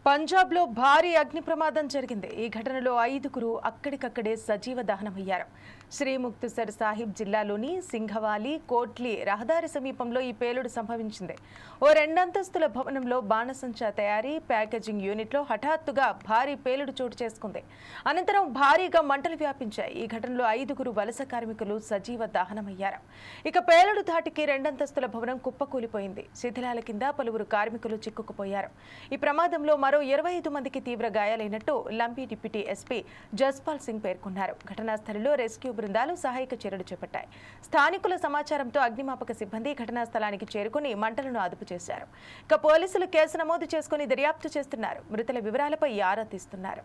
పంజాబ్లో భారీ అగ్ని ప్రమాదం జరిగింది. ఈ ఘటనలో 5గురు అక్కడికక్కడే సజీవ దహనమయ్యారు. శ్రీముక్తసర్ సాహిబ్ జిల్లాలోని సింఘవాలి కోట్లీ రహదారి సమీపంలో ఈ పేలుడు సంభవించింది. ఓ 2 అంతస్తుల భవనంలో బాణసంచా తయారీ ప్యాకేజింగ్ యూనిట్లో హఠాత్తుగా భారీ పేలుడు చోటు చేసుకుంది. అనంతరం భారీగా మంటలు వ్యాపించాయి. ఈ ఘటనలో 5గురు వలస కార్మికులు సజీవ దహనమయ్యారు. ఇక పేలుడు ధాటికి 2 అంతస్తుల భవనం కుప్పకూలిపోయింది. శిథిలాల కింద పలువురు కార్మికులు చిక్కుకుపోయారు. ఈ ప్రమాదంలో మరో 25 మందికి తీవ్ర గాయాలైనట్టు లంబీ డిప్యూటీ ఎస్పీ జస్పాల్ సింగ్ పేర్కొన్నారు. ఘటనా స్థలిలో రెస్క్యూ బృందాలు సహాయక చర్యలు చేపట్టాయి. స్థానికుల సమాచారంతో అగ్నిమాపక సిబ్బంది ఘటనా స్థలానికి చేరుకుని మంటలను అదుపు చేశారు. ఇక పోలీసులు కేసు నమోదు చేసుకుని దర్యాప్తు చేస్తున్నారు. మృతుల వివరాలపై ఆరా తీస్తున్నారు.